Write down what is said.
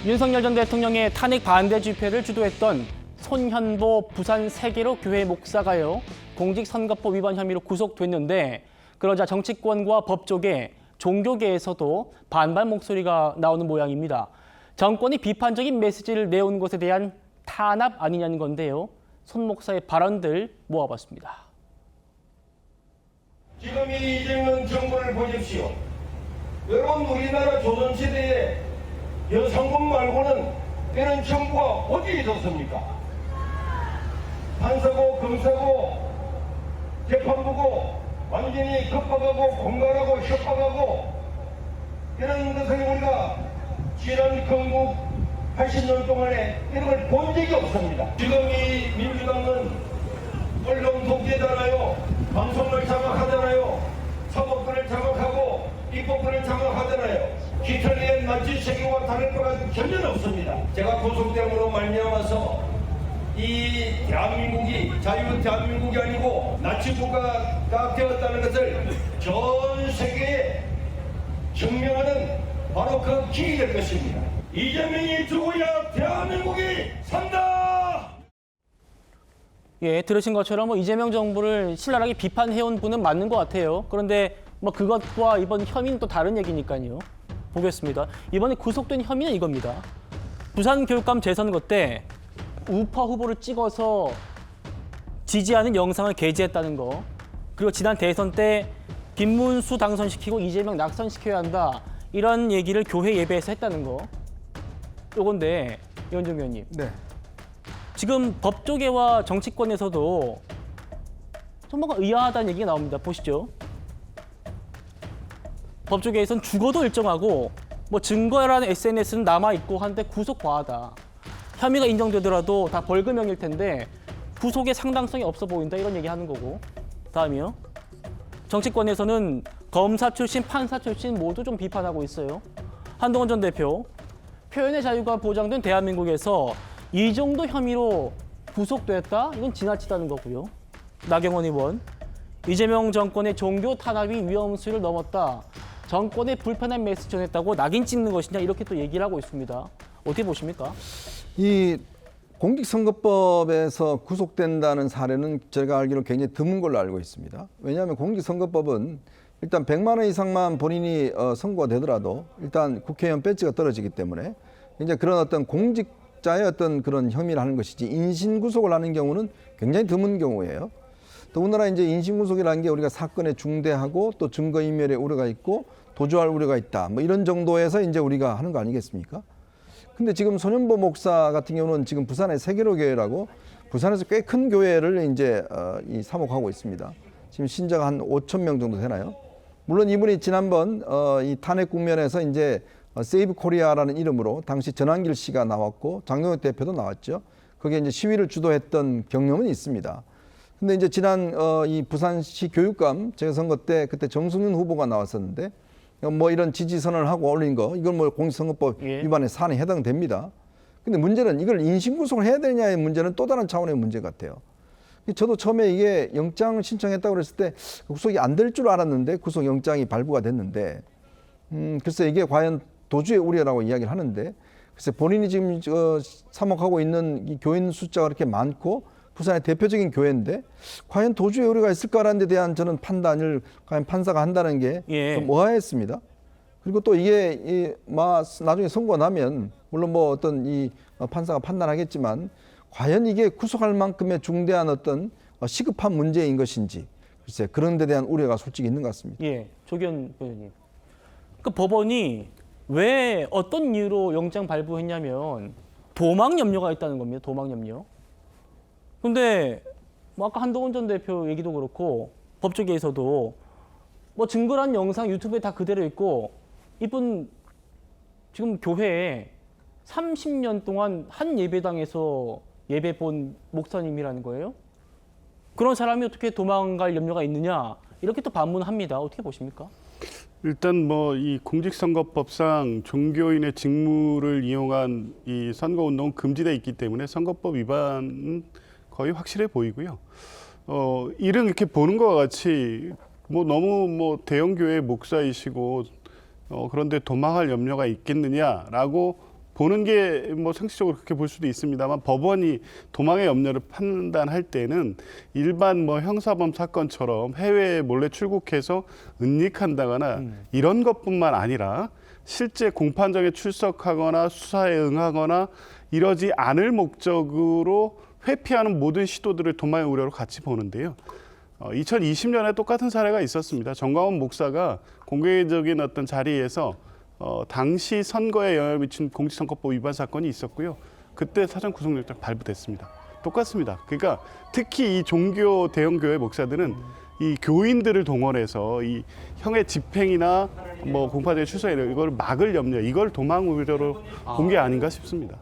윤석열 전 대통령의 탄핵 반대 집회를 주도했던 손현보 부산 세계로 교회 목사가요, 공직선거법 위반 혐의로 구속됐는데, 그러자 정치권과 법조계, 종교계에서도 반발 목소리가 나오는 모양입니다. 정권이 비판적인 메시지를 내온 것에 대한 탄압 아니냐는 건데요. 손 목사의 발언들 모아봤습니다. 지금 이 이재명 정부를 보십시오. 여러분, 우리나라 조선시대에 여성군 말고는 이런 정부가 어디 있었습니까? 판사고 검사고 재판부고 완전히 겁박하고 공갈하고 협박하고 이런 것을 우리가 지난 건국 80년 동안에 이런 걸 본 적이 없습니다. 지금 이 민주당은 언론 독재잖아요. 방송을 장악하잖아요. 사법부를 장악하고 입법부를 장악하잖아요. 히틀러의 나치 세계와 다를 바가 전혀 없습니다. 제가 구속됨으로 말미암아서 이 대한민국이 자유 대한민국이 아니고 나치 국가가 되었다는 것을 전 세계에 증명하는 바로 그 기회가 될 것입니다. 이재명이 죽어야 대한민국이 산다! 예, 들으신 것처럼 이재명 정부를 신랄하게 비판해온 분은 맞는 것 같아요. 그런데 그것과 이번 혐의는 또 다른 얘기니까요. 보겠습니다. 이번에 구속된 혐의는 이겁니다. 부산교육감 재선거 때 우파 후보를 찍어서 지지하는 영상을 게재했다는 거. 그리고 지난 대선 때 김문수 당선시키고 이재명 낙선시켜야 한다. 이런 얘기를 교회 예배에서 했다는 거. 요건데, 이현정 의원님. 네. 지금 법조계와 정치권에서도 좀 뭔가 의아하다는 얘기가 나옵니다. 보시죠. 법조계에서는 죽어도 일정하고 증거라는 SNS는 남아있고 한데 구속 과하다. 혐의가 인정되더라도 다 벌금형일 텐데 구속의 상당성이 없어 보인다. 이런 얘기하는 거고. 다음이요. 정치권에서는 검사 출신, 판사 출신 모두 좀 비판하고 있어요. 한동훈 전 대표. 표현의 자유가 보장된 대한민국에서 이 정도 혐의로 구속됐다? 이건 지나치다는 거고요. 나경원 의원. 이재명 정권의 종교 탄압이 위험수위를 넘었다. 정권에 불편한 메시지 전했다고 낙인 찍는 것이냐 이렇게 또 얘기를 하고 있습니다. 어떻게 보십니까? 이 공직선거법에서 구속된다는 사례는 제가 알기로 굉장히 드문 걸로 알고 있습니다. 왜냐하면 공직선거법은 일단 100만 원 이상만 본인이 선고가 되더라도 일단 국회의원 배지가 떨어지기 때문에 이제 그런 어떤 공직자의 어떤 그런 혐의를 하는 것이지 인신구속을 하는 경우는 굉장히 드문 경우예요. 더군다나 이제 인신구속이라는 게 우리가 사건의 중대하고 또 증거인멸의 우려가 있고 도주할 우려가 있다. 이런 정도에서 이제 우리가 하는 거 아니겠습니까? 근데 지금 손현보 목사 같은 경우는 지금 부산의 세계로 교회라고 부산에서 꽤 큰 교회를 이제 사목하고 있습니다. 지금 신자가 한 5천 명 정도 되나요? 물론 이분이 지난번 이 탄핵 국면에서 이제 세이브 코리아라는 이름으로 당시 전한길 씨가 나왔고 장동혁 대표도 나왔죠. 거기에 이제 시위를 주도했던 경험은 있습니다. 근데 이제 지난 이 부산시 교육감 재선거 때 그때 정승윤 후보가 나왔었는데 이런 지지 선언을 하고 올린 거 이건 공직선거법 위반의 사안에 해당됩니다. 근데 문제는 이걸 인신구속을 해야 되냐의 문제는 또 다른 차원의 문제 같아요. 저도 처음에 이게 영장 신청했다고 그랬을 때 구속이 안 될 줄 알았는데 구속 영장이 발부가 됐는데 글쎄 이게 과연 도주의 우려라고 이야기를 하는데 글쎄 본인이 지금 사목하고 있는 이 교인 숫자가 그렇게 많고 부산의 대표적인 교회인데 과연 도주의 우려가 있을까라는 데 대한 저는 판단을 과연 판사가 한다는 게 좀 의아했습니다. 그리고 또 이게 나중에 선고가 나면 물론 어떤 이 판사가 판단하겠지만 과연 이게 구속할 만큼의 중대한 어떤 시급한 문제인 것인지 글쎄 그런 데 대한 우려가 솔직히 있는 것 같습니다. 예, 조기현 의원님. 그 법원이 왜 어떤 이유로 영장 발부했냐면 도망 염려가 있다는 겁니다. 도망 염려. 근데 아까 한동훈 전 대표 얘기도 그렇고 법조계에서도 증거란 영상 유튜브에 다 그대로 있고 이분 지금 교회에 30년 동안 한 예배당에서 예배 본 목사님이라는 거예요. 그런 사람이 어떻게 도망갈 염려가 있느냐 이렇게 또 반문합니다. 어떻게 보십니까? 일단 이 공직선거법상 종교인의 직무를 이용한 이 선거운동은 금지되어 있기 때문에 선거법 위반은 거의 확실해 보이고요. 이런 이렇게 보는 것과 같이 너무 대형 교회 목사이시고 그런데 도망할 염려가 있겠느냐라고 보는 게 뭐 상식적으로 그렇게 볼 수도 있습니다만 법원이 도망의 염려를 판단할 때는 일반 뭐 형사범 사건처럼 해외에 몰래 출국해서 은닉한다거나 이런 것뿐만 아니라 실제 공판정에 출석하거나 수사에 응하거나 이러지 않을 목적으로 회피하는 모든 시도들을 도망의 우려로 같이 보는데요. 2020년에 똑같은 사례가 있었습니다. 정광훈 목사가 공개적인 어떤 자리에서 당시 선거에 영향을 미친 공직선거법 위반 사건이 있었고요. 그때 사전 구속영장 발부됐습니다. 똑같습니다. 그러니까 특히 이 종교 대형 교회 목사들은 이 교인들을 동원해서 이 형의 집행이나 뭐 공판장에 출석이나 이걸 막을 염려, 이걸 도망 우려로 본 게 아닌가 싶습니다.